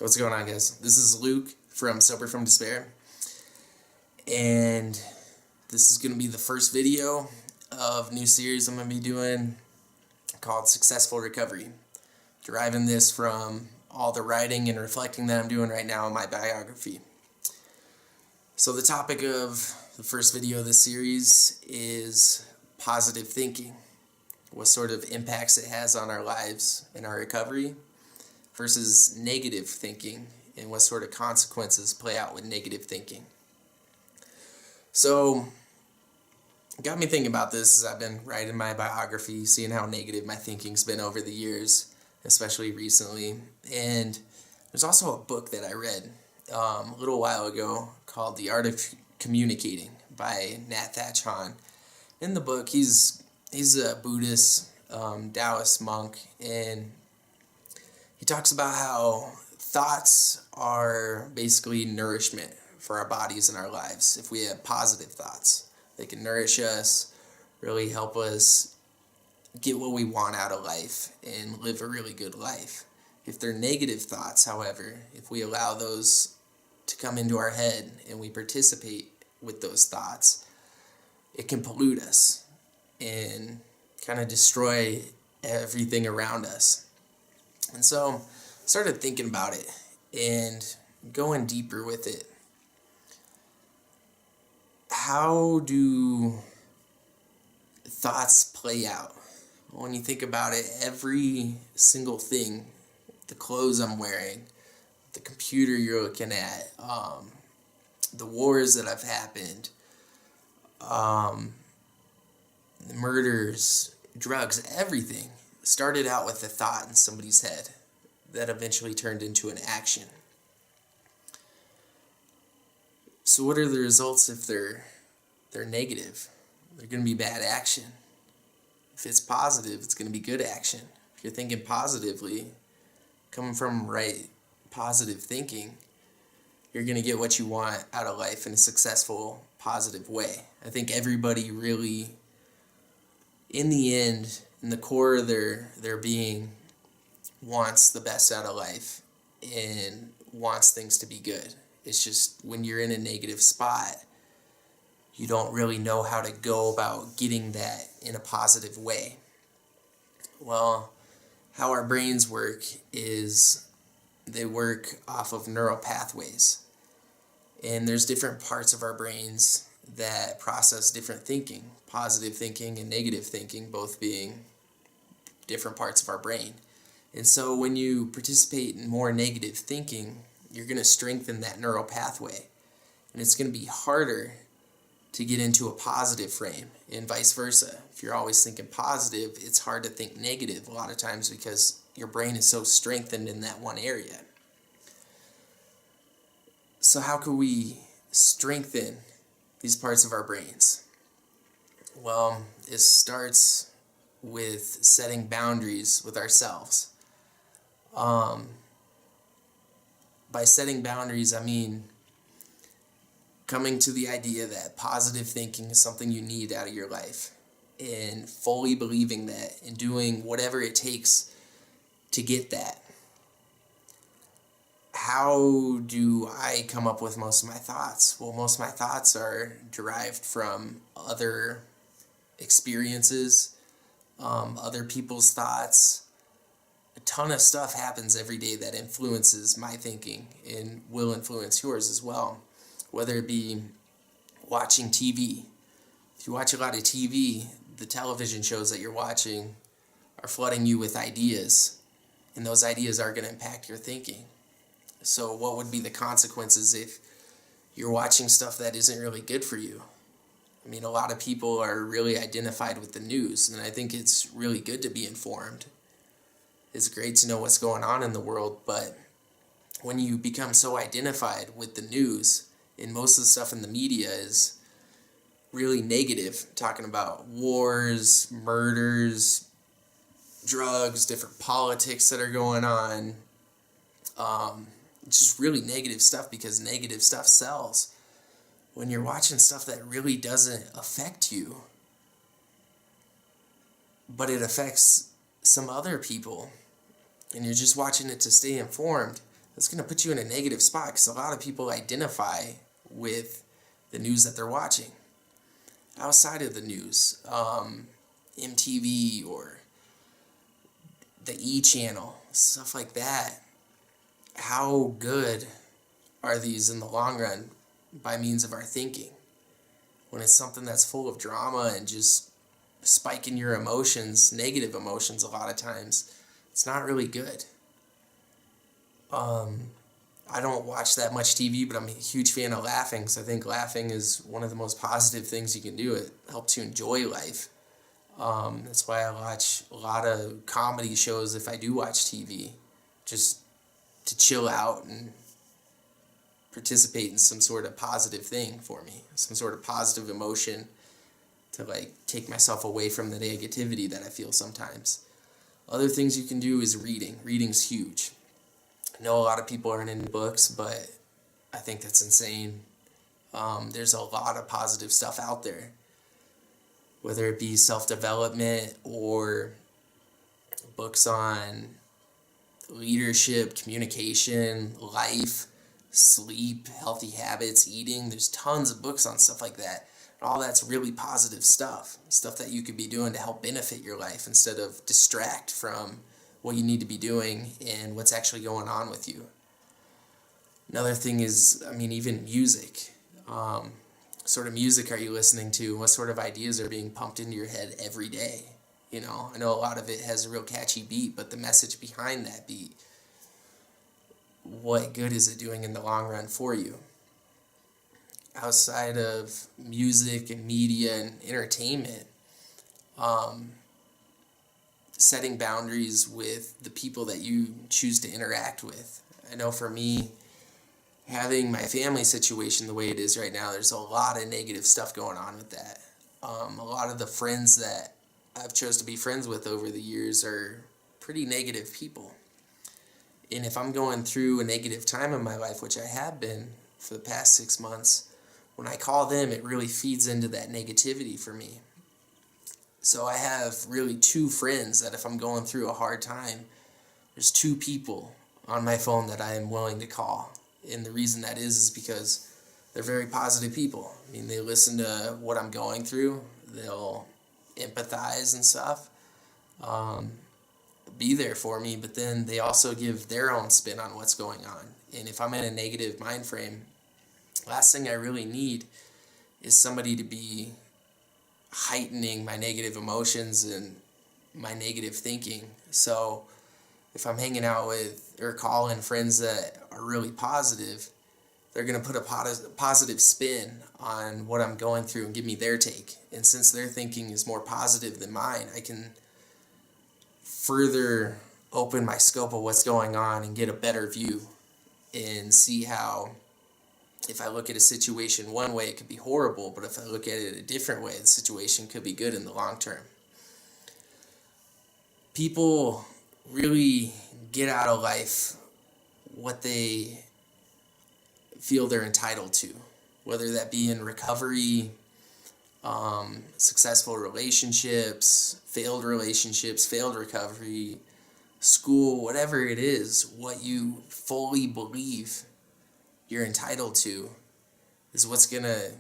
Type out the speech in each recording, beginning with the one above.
What's going on, guys? This is Luke from Sober from Despair, and this is going to be the first video of a new series I'm going to be doing called Successful Recovery, deriving this from all the writing and reflecting that I'm doing right now in my biography. So the topic of the first video of this series is positive thinking, what sort of impacts it has on our lives and our recovery, versus negative thinking and what sort of consequences play out with negative thinking. So it got me thinking about this as I've been writing my biography, seeing how negative my thinking's been over the years, especially recently. And there's also a book that I read a little while ago called The Art of Communicating by Nat Thach Han. In the book, he's a Buddhist Taoist monk, and he talks about how thoughts are basically nourishment for our bodies and our lives. If we have positive thoughts, they can nourish us, really help us get what we want out of life and live a really good life. If they're negative thoughts, however, if we allow those to come into our head and we participate with those thoughts, it can pollute us and kind of destroy everything around us. And so I started thinking about it and going deeper with it. How do thoughts play out? When you think about it, every single thing, the clothes I'm wearing, the computer you're looking at, the wars that have happened, the murders, drugs, everything started out with a thought in somebody's head that eventually turned into an action. So what are the results if they're negative? They're going to be bad action. If it's positive, it's going to be good action. If you're thinking positively, coming from right positive thinking, you're going to get what you want out of life in a successful, positive way. I think everybody really, in the end, in the core of their being, wants the best out of life and wants things to be good. It's just when you're in a negative spot, you don't really know how to go about getting that in a positive way. Well, how our brains work is they work off of neural pathways. And there's different parts of our brains that process different thinking, positive thinking and negative thinking, both being different parts of our brain. And so when you participate in more negative thinking, you're going to strengthen that neural pathway. And it's going to be harder to get into a positive frame, and vice versa. If you're always thinking positive, it's hard to think negative a lot of times because your brain is so strengthened in that one area. So how can we strengthen these parts of our brains? Well, it starts with setting boundaries with ourselves. By setting boundaries, I mean coming to the idea that positive thinking is something you need out of your life and fully believing that and doing whatever it takes to get that. How do I come up with most of my thoughts? Well, most of my thoughts are derived from other experiences, other people's thoughts. A ton of stuff happens every day that influences my thinking and will influence yours as well. Whether it be watching TV. If you watch a lot of TV, the television shows that you're watching are flooding you with ideas, and those ideas are going to impact your thinking. So what would be the consequences if you're watching stuff that isn't really good for you? I mean, a lot of people are really identified with the news, and I think it's really good to be informed. It's great to know what's going on in the world, but when you become so identified with the news, and most of the stuff in the media is really negative, talking about wars, murders, drugs, different politics that are going on, just really negative stuff because negative stuff sells. When you're watching stuff that really doesn't affect you, but it affects some other people, and you're just watching it to stay informed, that's going to put you in a negative spot, because a lot of people identify with the news that they're watching. Outside of the news, MTV or the E! Channel, stuff like that, how good are these in the long run by means of our thinking? When it's something that's full of drama and just spiking your emotions, negative emotions a lot of times, it's not really good. I don't watch that much TV, but I'm a huge fan of laughing, because I think laughing is one of the most positive things you can do. It helps you enjoy life. That's why I watch a lot of comedy shows if I do watch TV, just to chill out and participate in some sort of positive thing for me, some sort of positive emotion to like take myself away from the negativity that I feel sometimes. Other things you can do is reading. Reading's huge. I know a lot of people aren't into books, but I think that's insane. There's a lot of positive stuff out there, whether it be self-development or books on leadership, communication, life, sleep, healthy habits, eating. There's tons of books on stuff like that. And all that's really positive stuff that you could be doing to help benefit your life instead of distract from what you need to be doing and what's actually going on with you. Another thing is, even music. Sort of music are you listening to? What sort of ideas are being pumped into your head every day? I know a lot of it has a real catchy beat, but the message behind that beat, what good is it doing in the long run for you? Outside of music and media and entertainment, setting boundaries with the people that you choose to interact with. I know for me, having my family situation the way it is right now, there's a lot of negative stuff going on with that. A lot of the friends that I've chose to be friends with over the years are pretty negative people. And if I'm going through a negative time in my life, which I have been for the past 6 months, when I call them, it really feeds into that negativity for me. So I have really 2 friends that if I'm going through a hard time, there's 2 people on my phone that I am willing to call. And the reason that is because they're very positive people. They listen to what I'm going through. They'll empathize and stuff, be there for me, but then they also give their own spin on what's going on. And if I'm in a negative mind frame, last thing I really need is somebody to be heightening my negative emotions and my negative thinking. So if I'm hanging out with or calling friends that are really positive, they're going to put a positive spin on what I'm going through and give me their take. And since their thinking is more positive than mine, I can further open my scope of what's going on and get a better view and see how, if I look at a situation one way, it could be horrible, but if I look at it a different way, the situation could be good in the long term. People really get out of life what they feel they're entitled to, whether that be in recovery, successful relationships, failed recovery, school, whatever it is, what you fully believe you're entitled to is what's going to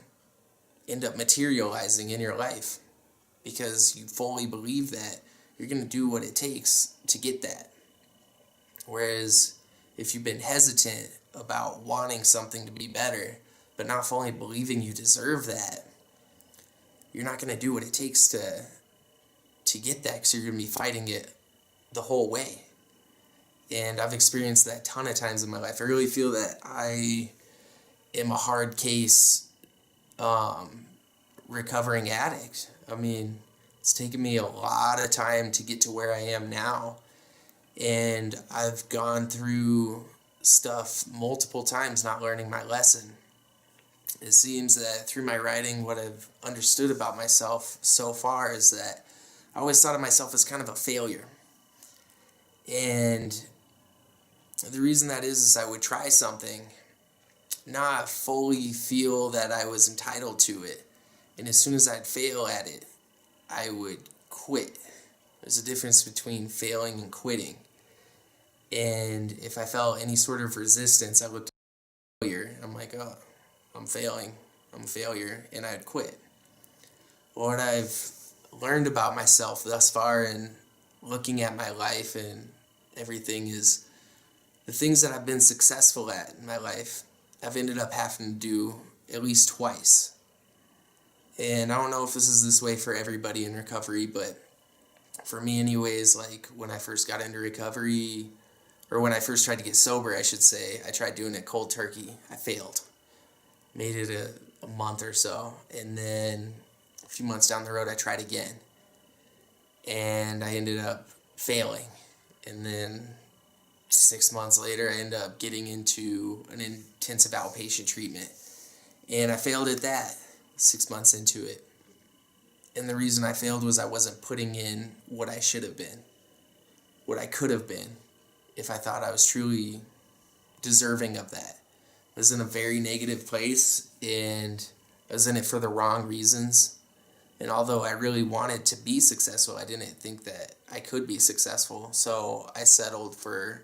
end up materializing in your life, because you fully believe that you're going to do what it takes to get that. Whereas if you've been hesitant about wanting something to be better, but not fully believing you deserve that, you're not going to do what it takes to get that, because you're going to be fighting it the whole way. And I've experienced that a ton of times in my life. I really feel that I am a hard case recovering addict. It's taken me a lot of time to get to where I am now. And I've gone through stuff multiple times not learning my lesson. It seems that through my writing, what I've understood about myself so far is that I always thought of myself as kind of a failure. And the reason that is I would try something, not fully feel that I was entitled to it, and as soon as I'd fail at it, I would quit. There's a difference between failing and quitting. And if I felt any sort of resistance, I looked at failure. I'm like, oh, I'm failing. I'm a failure. And I'd quit. What I've learned about myself thus far and looking at my life and everything is the things that I've been successful at in my life, I've ended up having to do at least twice. And I don't know if this way for everybody in recovery, but for me anyways, like when I first got into recovery, or when I first tried to get sober, I should say, I tried doing it cold turkey. I failed. Made it a month or so. And then a few months down the road, I tried again. And I ended up failing. And then 6 months later, I ended up getting into an intensive outpatient treatment. And I failed at that 6 months into it. And the reason I failed was I wasn't putting in what I should have been, what I could have been, if I thought I was truly deserving of that. I was in a very negative place, and I was in it for the wrong reasons. And although I really wanted to be successful, I didn't think that I could be successful. So I settled for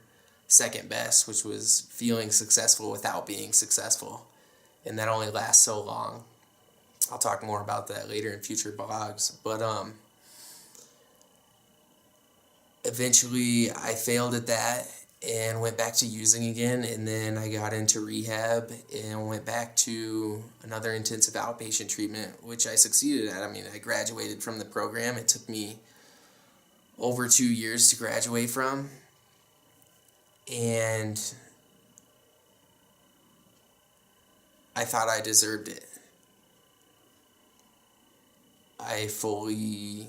second best, which was feeling successful without being successful. And that only lasts so long. I'll talk more about that later in future blogs. But eventually I failed at that and went back to using again, and then I got into rehab and went back to another intensive outpatient treatment, which I succeeded at. I mean, I graduated from the program. It took me over 2 years to graduate from, and I thought I deserved it. I fully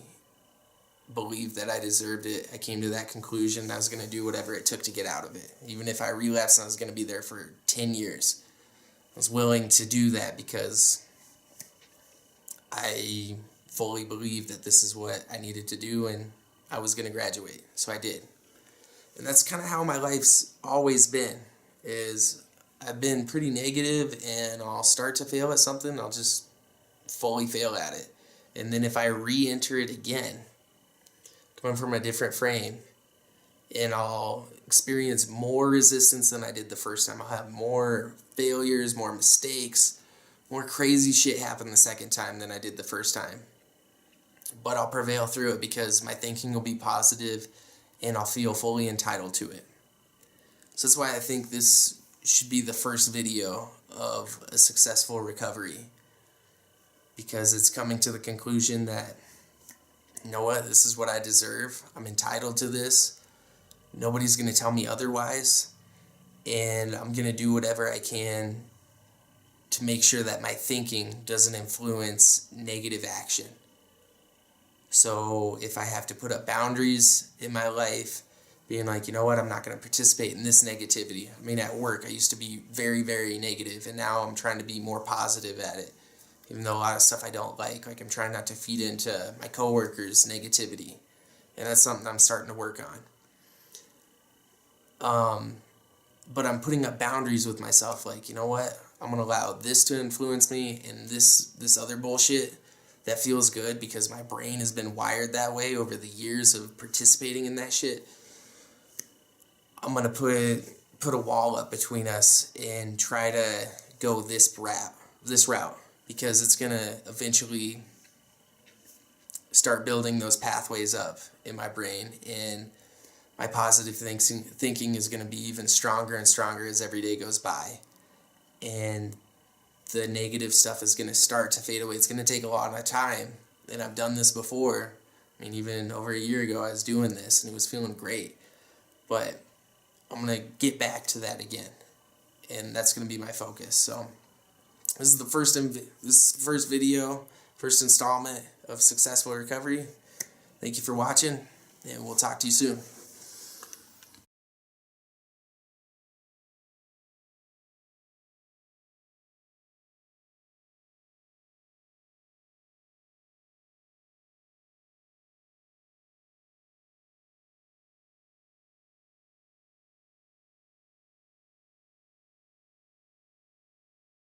believed that I deserved it. I came to that conclusion. I was going to do whatever it took to get out of it. Even if I relapsed and I was going to be there for 10 years. I was willing to do that because I fully believed that this is what I needed to do and I was going to graduate. So I did. And that's kind of how my life's always been. Is I've been pretty negative, and I'll start to fail at something, I'll just fully fail at it. And then if I re-enter it again, coming from a different frame, and I'll experience more resistance than I did the first time. I'll have more failures, more mistakes, more crazy shit happen the second time than I did the first time. But I'll prevail through it because my thinking will be positive and I'll feel fully entitled to it. So that's why I think this should be the first video of a successful recovery, because it's coming to the conclusion that, you know what, this is what I deserve. I'm entitled to this. Nobody's going to tell me otherwise. And I'm going to do whatever I can to make sure that my thinking doesn't influence negative action. So if I have to put up boundaries in my life, being like, you know what, I'm not going to participate in this negativity. I mean, at work, I used to be very, very negative, and now I'm trying to be more positive at it. Even though a lot of stuff I don't like I'm trying not to feed into my coworkers' negativity. And that's something I'm starting to work on. But I'm putting up boundaries with myself, like, you know what, I'm going to allow this to influence me, and this other bullshit that feels good because my brain has been wired that way over the years of participating in that shit. I'm going to put a wall up between us and try to go this route. Because it's going to eventually start building those pathways up in my brain. And my positive thinking is going to be even stronger and stronger as every day goes by. And the negative stuff is going to start to fade away. It's going to take a lot of time. And I've done this before. I mean, even over a year ago, I was doing this and it was feeling great. But I'm going to get back to that again. And that's going to be my focus. So this is the first video, first installment of Successful Recovery. Thank you for watching, and we'll talk to you soon.